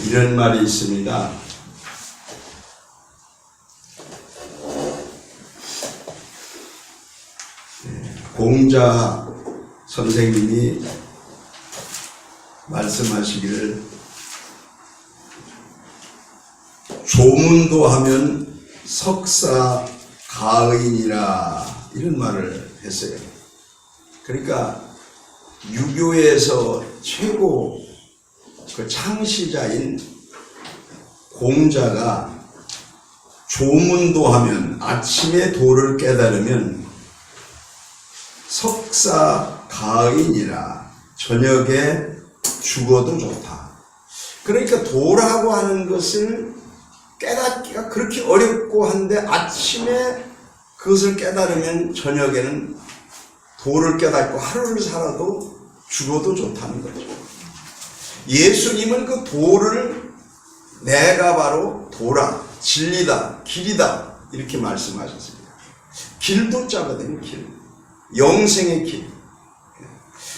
이런 말이 있습니다. 공자 선생님이 말씀하시기를 조문도 하면 석사 가의니라 이런 말을 했어요. 그러니까 유교에서 최고 그 창시자인 공자가 조문도 하면 아침에 도를 깨달으면 석사 가인이라 저녁에 죽어도 좋다. 그러니까 도라고 하는 것을 깨닫기가 그렇게 어렵고 한데 아침에 그것을 깨달으면 저녁에는 도를 깨닫고 하루를 살아도 죽어도 좋다는 거죠. 예수님은 그 도를 내가 바로 도라, 진리다, 길이다 이렇게 말씀하셨습니다. 길도 자거든요. 길. 영생의 길.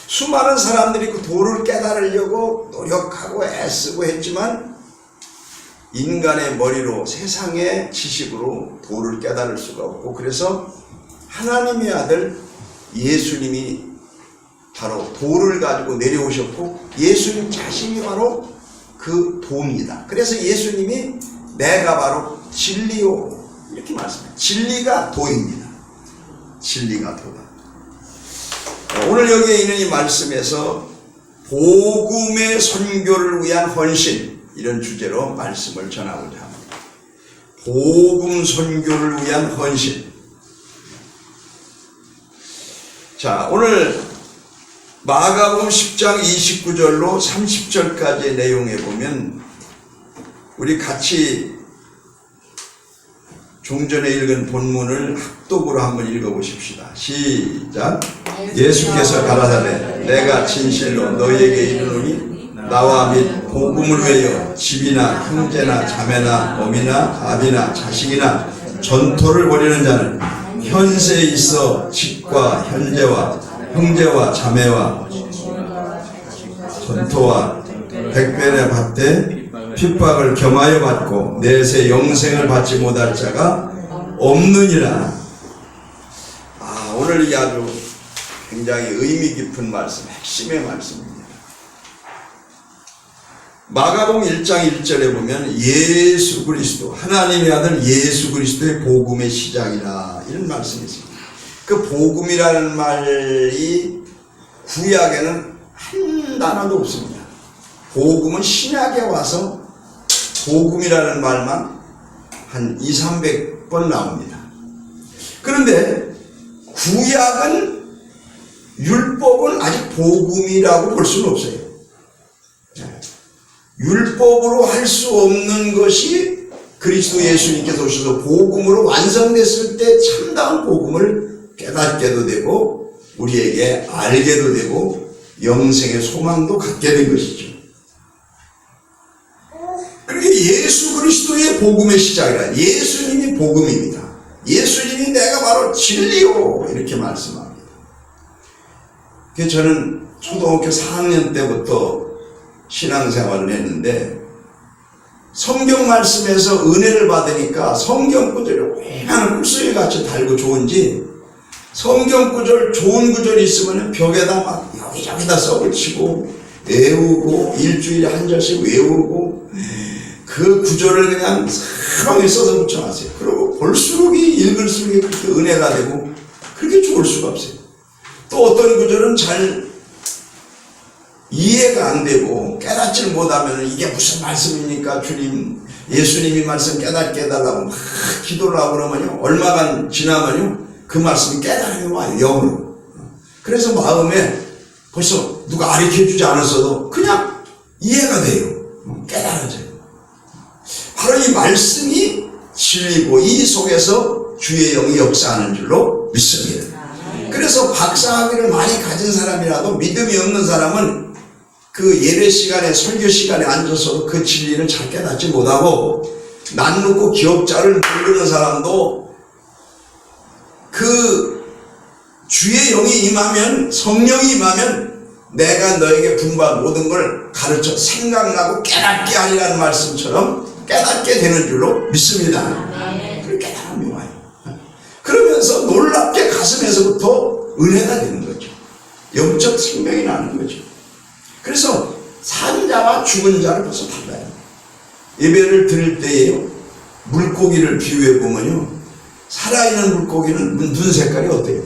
수많은 사람들이 그 도를 깨달으려고 노력하고 애쓰고 했지만 인간의 머리로 세상의 지식으로 도를 깨달을 수가 없고 그래서 하나님의 아들 예수님이 바로 도를 가지고 내려오셨고 예수님 자신이 바로 그 도입니다. 그래서 예수님이 내가 바로 진리요 이렇게 말씀해요. 진리가 도입니다. 진리가 도다. 오늘 여기에 있는 이 말씀에서 복음의 선교를 위한 헌신 이런 주제로 말씀을 전하고자 합니다. 복음 선교를 위한 헌신. 자, 오늘 마가복음 10장 29절로 30절까지의 내용에 보면 우리 같이 종전에 읽은 본문을 합독으로 한번 읽어보십시다. 시작. 예수께서 가라사대 내가 진실로 너희에게 이르노니 나와 및 복음을 위하여 집이나 형제나 자매나 어미나 아비나 자식이나 전토를 벌이는 자는 현세에 있어 집과 현재와 형제와 자매와 전토와 백배나 받되 핍박을 겸하여 받고 내세 영생을 받지 못할 자가 없느니라. 오늘 이 아주 굉장히 의미 깊은 말씀, 핵심의 말씀입니다. 마가복음 1장 1절에 보면 예수 그리스도, 하나님의 아들 예수 그리스도의 복음의 시작이라 이런 말씀이 있습니다. 그 복음이라는 말이 구약에는 한 단어도 없습니다. 복음은 신약에 와서 복음이라는 말만 한 200~300번 나옵니다. 그런데 구약은 율법은 아직 복음이라고 볼 수는 없어요. 율법으로 할 수 없는 것이 그리스도 예수님께서 오셔서 복음으로 완성됐을 때 참다운 복음을 깨닫게도 되고 우리에게 알게도 되고 영생의 소망도 갖게 된 것이죠. 그러니까 예수 그리스도의 복음의 시작이라 예수님이 복음입니다. 예수님이 내가 바로 진리요 이렇게 말씀합니다. 그래서 저는 초등학교 4학년 때부터 신앙생활을 했는데 성경 말씀에서 은혜를 받으니까 성경 구절이 왜냐하면 꿀송이 같이 달고 좋은지 성경 구절 좋은 구절이 있으면 벽에다 막 여기저기다 썩을 치고 외우고 일주일에 한 절씩 외우고 그 구절을 그냥 사방에 써서 붙여놨어요. 그리고 볼수록 읽을수록 그렇게 은혜가 되고 그렇게 좋을 수가 없어요. 또 어떤 구절은 잘 이해가 안 되고 깨닫지를 못하면 이게 무슨 말씀입니까? 주님, 예수님이 말씀 깨닫게 해달라고 막 기도를 하고 그러면요. 얼마간 지나면요. 그 말씀이 깨달음이 와요. 영으로. 그래서 마음에 벌써 누가 가르쳐주지 않았어도 그냥 이해가 돼요. 깨달아져요. 바로 이 말씀이 진리고 이 속에서 주의 영이 역사하는 줄로 믿습니다. 그래서 박사학위를 많이 가진 사람이라도 믿음이 없는 사람은 그 예배 시간에 설교 시간에 앉아서 그 진리를 잘 깨닫지 못하고 낯놓고 기억자를 모르는 사람도 그 주의 영이 임하면 성령이 임하면 내가 너에게 분부한 모든 걸 가르쳐 생각나고 깨닫게 하리라는 말씀처럼 깨닫게 되는 줄로 믿습니다. 그 깨달음이 와요. 그러면서 놀랍게 가슴에서부터 은혜가 되는 거죠. 영적 생명이 나는 거죠. 그래서 산 자와 죽은 자를 벌써 달라요. 예배를 드릴 때에요, 물고기를 비유해 보면요, 살아있는 물고기는 눈 색깔이 어때요?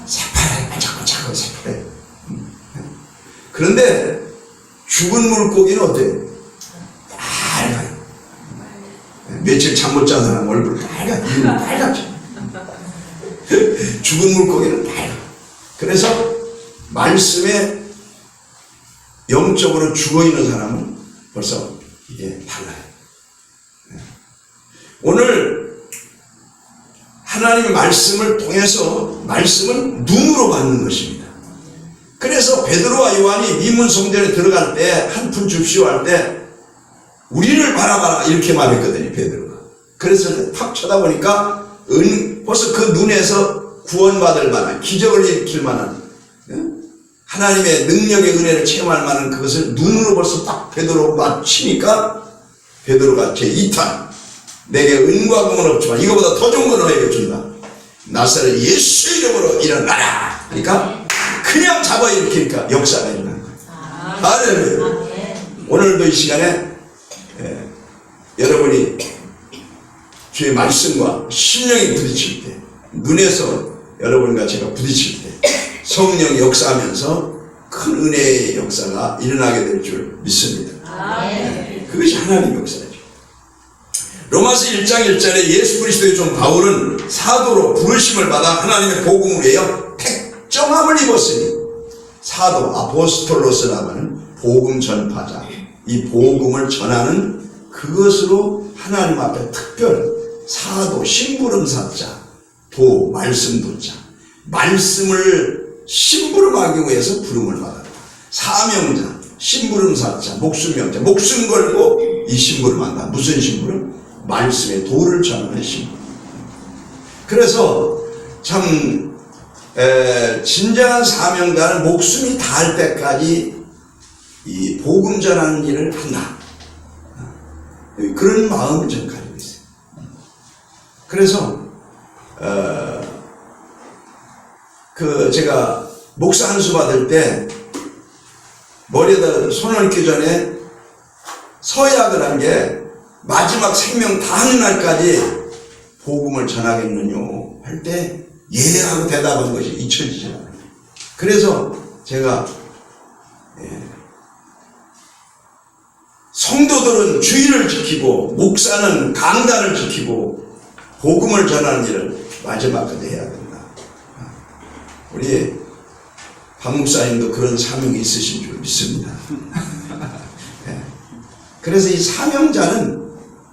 새파랗게 반짝반짝하고 새파래요. 그런데 죽은 물고기는 어때요? 빨가요. 며칠 잠 못 잔 사람 얼굴 빨갛죠. 빨갛죠. 죽은 물고기는 빨가. 그래서 말씀에 영적으로 죽어있는 사람은 벌써 이게 달라요. 오늘 하나님의 말씀을 통해서 말씀은 눈으로 받는 것입니다. 그래서 베드로와 요한이 미문 성전에 들어갈 때 한 푼 줍시오 할 때 우리를 바라봐라 이렇게 말했거든요, 베드로가. 그래서 탁 쳐다보니까 벌써 그 눈에서 구원받을 만한, 기적을 일으킬 만한, 하나님의 능력의 은혜를 체험할 만한 그것을 눈으로 벌써 딱 베드로 맞히니까 베드로가 제2탄, 내게 은과 금은 없지만 이거보다 더 좋은 걸 너에게 준다. 나사렛 예수 이름으로 일어나라. 그러니까 그냥 잡아 일으키니까 역사가 일어나는 거예요. 할렐루야. 오늘도 이 시간에 여러분이 주의 말씀과 심령이 부딪힐 때, 눈에서 여러분과 제가 부딪힐 때 성령이 역사하면서 큰 은혜의 역사가 일어나게 될 줄 믿습니다. 그것이 하나님의 역사죠. 로마서 1장 1절에 예수 그리스도의 종 바울은 사도로 부르심을 받아 하나님의 복음을 위하여 택정함을 입었으니, 사도 아포스톨로스라고 하는 복음 전파자, 이 복음을 전하는 그것으로 하나님 앞에 특별 사도, 심부름사자, 도, 말씀도자, 말씀을 심부름하기 위해서 부름을 받았다. 사명자, 심부름사자, 목숨명자, 목숨 걸고 이 심부름한다. 무슨 심부름? 말씀의 도를 전하는 심부름. 그래서 참 진정한 사명자는 목숨이 닿을 때까지 이 복음 전하는 일을 한다. 그런 마음을 저는 가지고 있어요. 그래서 제가 목사 한 수 받을 때 머리에다 손을 얹기 전에 서약을 한 게 마지막 생명 다하는 날까지 복음을 전하겠느뇨 할 때 예 하고 대답한 것이 잊혀지지 않아요. 그래서 제가 성도들은 주의를 지키고 목사는 강단을 지키고 복음을 전하는 일을 마지막까지 해야 된다. 우리 박 목사님도 그런 사명이 있으신 줄 믿습니다. 그래서 이 사명자는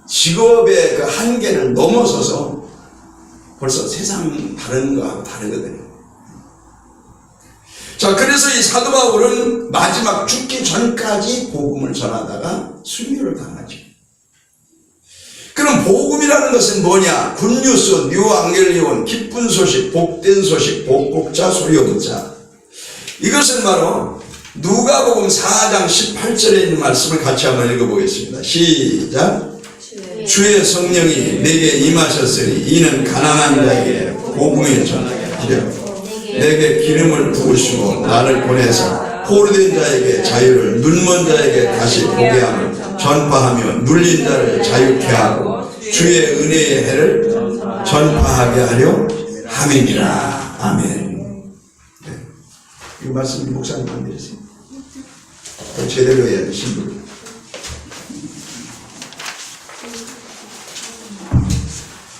직업의 그 한계를 넘어서서 벌써 세상 다른 거하고 다르거든요. 자, 그래서 이 사도 바울은 마지막 죽기 전까지 복음을 전하다가 순교를 당하죠. 그럼 복음이라는 것은 뭐냐? 굿뉴스, 뉴앙겔리온, 기쁜 소식, 복된 소식, 복복자, 소리 없는 자. 이것은 바로 누가복음 4장 18절에 있는 말씀을 같이 한번 읽어보겠습니다. 시작. 주의 성령이 내게 임하셨으니 이는 가난한 자에게 복음을 전하려 내게 기름을 부으시고 나를 보내서 포로된 자에게 자유를, 눈먼 자에게 다시 보게 함을 전파하며 눌린 자를 자유케 하고 주의 은혜의 해를 전파하게 하려 함이니라. 아멘. 이 말씀 목사님 안 드렸어요? 제대로 해야 돼, 신부.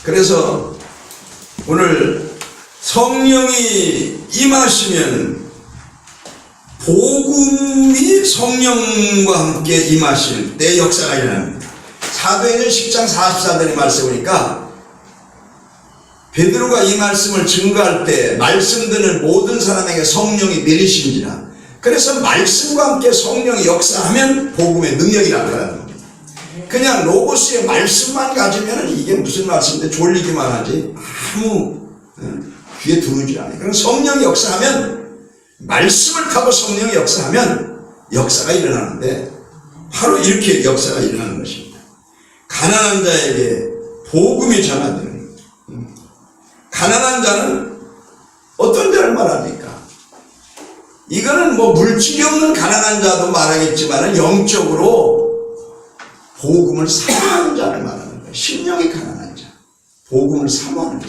그래서 오늘 성령이 임하시면 복음이 성령과 함께 임하실 때 역사가 일어납니다. 사도행전 10장 44절의 말씀 보니까 베드로가 이 말씀을 증거할 때 말씀 듣는 모든 사람에게 성령이 내리신지라. 그래서 말씀과 함께 성령이 역사하면 복음의 능력이 나타나는 겁니다. 그냥 로고스의 말씀만 가지면 이게 무슨 말씀인데 졸리기만 하지 아무 귀에 들어오지 않아요. 그럼 성령이 역사하면 말씀을 타고 성령이 역사하면 역사가 일어나는데 바로 이렇게 역사가 일어나는 것입니다. 가난한 자에게 복음이 전하되는 것. 가난한 자는 어떤 자를 말합니까? 이거는 뭐 물질이 없는 가난한 자도 말하겠지만 영적으로 복음을 사모하는 자를 말하는 거예요. 심령이 가난한 자, 복음을 사모하는 자.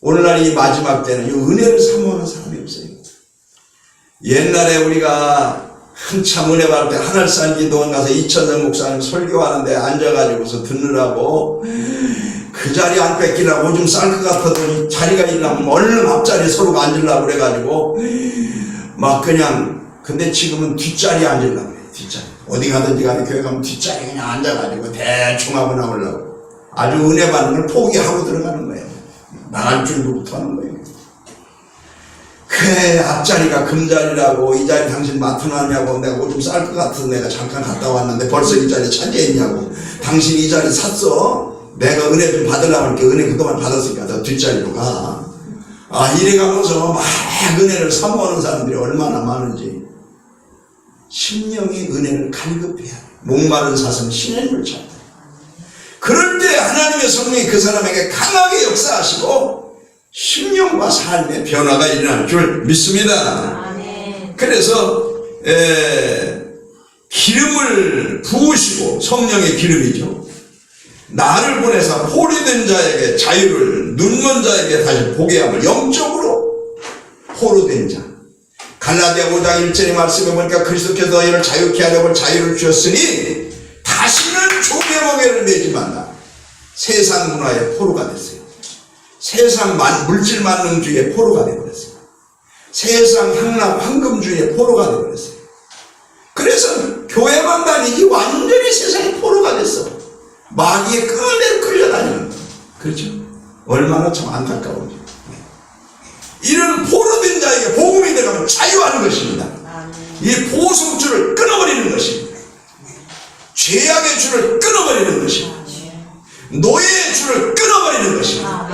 오늘날 이 마지막 때는 이 은혜를 사모하는 사람이 없어요. 옛날에 우리가 한참 은혜 받을 때 하늘산 기도원 가서 이천정 목사님 설교하는데 앉아가지고서 듣느라고 그 자리 안 뺏기려고 오줌 쌀 것 같아도 자리가 있려면 얼른 앞자리에 서로가 앉으려고 그래가지고 막 그냥, 근데 지금은 뒷자리에 앉으려고 그래. 뒷자리 어디 가든지 간에 교회 가면 뒷자리에 그냥 앉아가지고 대충 하고 나오려고 아주 은혜 받는 걸 포기하고 들어가는 거예요. 나갈 줄부터 하는 거예요. 그 앞자리가 금자리라고 이 자리 당신 맡아놨냐고 내가 오줌 쌀 것 같아서 내가 잠깐 갔다 왔는데 벌써 이 자리 차지했냐고 당신 이 자리 샀어? 내가 은혜 좀 받으려고 할게. 은혜 그동안 받았으니까 너 뒷자리로 가. 아, 이래 가면서 막 은혜를 사모하는 사람들이 얼마나 많은지. 심령의 은혜를 갈급해야 돼. 목마른 사슴 신의 물을 찾다. 그럴 때 하나님의 성령이 그 사람에게 강하게 역사하시고 심령과 삶의 변화가 일어날 줄 믿습니다. 그래서 기름을 부으시고, 성령의 기름이죠. 나를 보내사 포로된 자에게 자유를, 눈먼 자에게 다시 보게 함을. 영적으로 포로된 자. 갈라디아 5장 1절의 말씀에 보니까 그리스도께서 너희를 자유케 하려고 자유를 주셨으니 다시는 종의 멍에를 매지 말라. 세상 문화의 포로가 됐어요. 세상 물질 만능주의의 포로가 되어버렸어요. 세상 향락 황금주의의 포로가 되어버렸어요. 그래서 교회만 다니지 완전히 세상의 포로가 됐어. 마귀의 끈에 끌려다니는 거예요. 그렇죠? 얼마나 참 안타까운지. 이런 포로된 자에게 복음이 들어가면 자유하는 것입니다. 이 보속줄을 끊어버리는 것입니다. 죄악의 줄을 끊어버리는 것입니다. 노예의 줄을 끊어버리는 것입니다.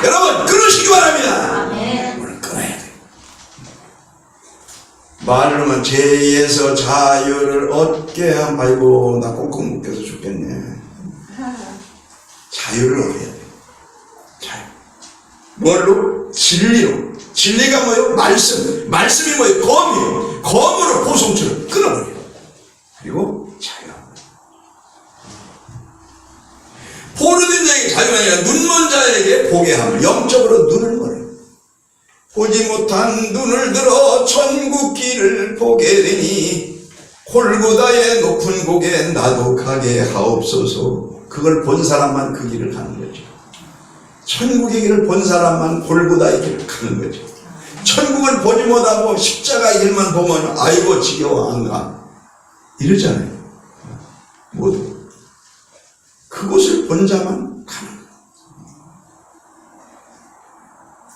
여러분 끊으시기 바랍니다. 오늘 끊어야 돼요. 말로만 죄에서 자유를 얻게 함. 아이고 나 꽁꽁 묶여서 죽겠네. 자유를 얻어야 돼요. 자유. 뭘로? 진리로. 진리가 뭐예요? 말씀. 말씀이 뭐예요? 검이에요. 검으로 보송줄을 끊어버려요. 그리고 자유합니다. 포로된 자에게 자유가 아니라 눈먼 자에게 보게 함을. 영적으로 눈을 멀어요. 보지 못한 눈을 들어 천국 길을 보게 되니 골고다의 높은 곳에 나도 가게 하옵소서. 그걸 본 사람만 그 길을 가는 거죠. 천국의 길을 본 사람만 골고다의 길을 가는 거죠. 천국을 보지 못하고 십자가의 길만 보면 아이고 지겨워 안 가 이러잖아요. 모두 그곳을 본 자만 가는 거예요.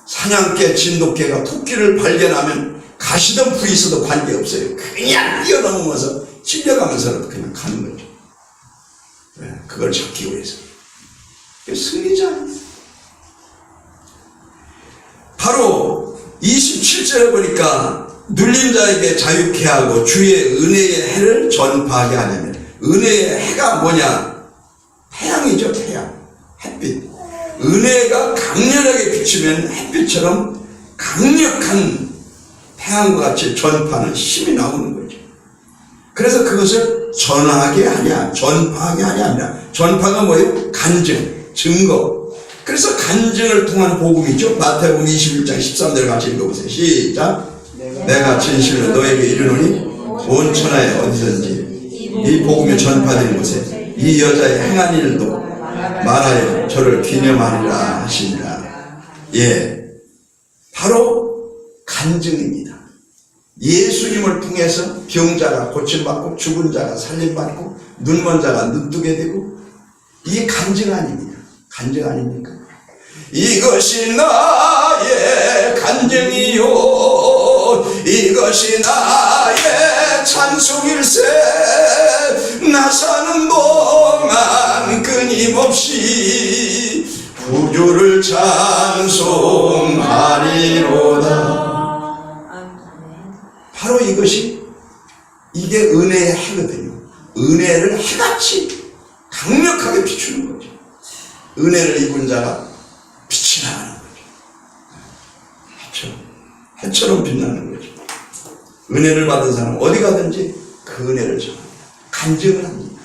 사냥개 진돗개가 토끼를 발견하면 가시던 불이 있어도 관계없어요. 그냥 뛰어넘으면서 찔려가면서 그냥 가는 거죠. 그걸 잡기 위해서. 승리자입니다. 바로 27절에 보니까 눌린 자에게 자유케 하고 주의 은혜의 해를 전파하게 하려면, 은혜의 해가 뭐냐? 태양이죠. 태양, 햇빛. 은혜가 강렬하게 비추면 햇빛처럼 강력한 태양과 같이 전파하는 힘이 나오는 거죠. 그래서 그것을 전하게 하냐, 전파하게 하냐 아니라, 전파가 뭐예요? 간증, 증거. 그래서 간증을 통한 복음이죠. 마태복음 21장 13절 같이 읽어보세요. 시작. 내가 진실로 너에게 이르노니 온 천하에 어디든지 이 복음이 전파된 곳에 이 여자의 행한 일도 말하여 저를 기념하리라 하시니라. 예, 바로 간증입니다. 예수님을 통해서 병자가 고침받고 죽은 자가 살림받고 눈먼 자가 눈뜨게 되고, 이게 간증 아닙니다. 간증 아닙니까? 이것이 나의 간증이요, 이것이 나의 찬송일세. 나 사는 동안 끊임없이 구주를 찬송하리로다. 이것이 이게 은혜의 해거든요. 은혜를 해같이 강력하게 비추는 거죠. 은혜를 입은 자가 빛이 나는 거죠. 해처럼 빛나는 거죠. 은혜를 받은 사람은 어디 가든지 그 은혜를 전합니다. 간증을 합니다.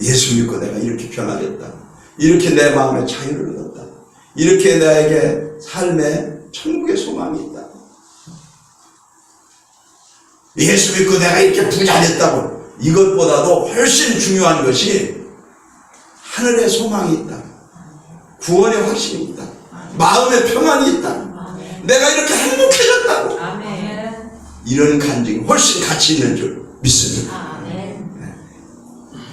예수 믿고 내가 이렇게 변화됐다. 이렇게 내 마음에 자유를 얻었다. 이렇게 나에게 삶에 천국의 소망이 있다. 예수 믿고 내가 이렇게 부자 됐다고. 이것보다도 훨씬 중요한 것이 하늘의 소망이 있다. 구원의 확신이 있다. 마음의 평안이 있다. 내가 이렇게 행복해졌다고. 이런 간증이 훨씬 가치 있는 줄 믿습니다.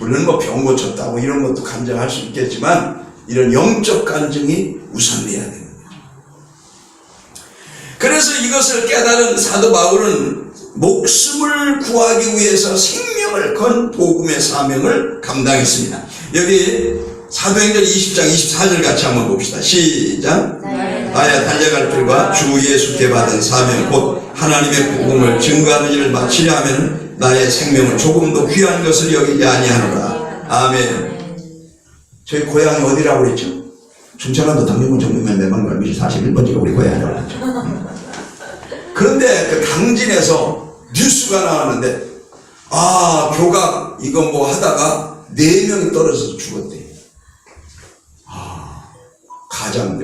물론 뭐 병 고쳤다고 이런 것도 간증할 수 있겠지만 이런 영적 간증이 우선돼야 됩니다. 그래서 이것을 깨달은 사도 바울은 목숨을 구하기 위해서 생명을 건 복음의 사명을 감당했습니다. 여기 사도행전 20장 24절 같이 한번 봅시다. 시작. 나의 달려갈 길과 주 예수께 받은 사명 곧 하나님의 복음을 증거하는 일을 마치려 하면 나의 생명을 조금도 귀한 것을 여기지 아니하노라. 아멘. 저희 고향이 어디라고 그랬죠? 충청남도 당진군 정부면 매방갈미시 41번지가 우리 고향이라고 그랬죠. 그런데 그 당진에서 뉴스가 나왔는데 교각 이거 뭐 하다가 4명이 떨어져서 죽었대. 가장들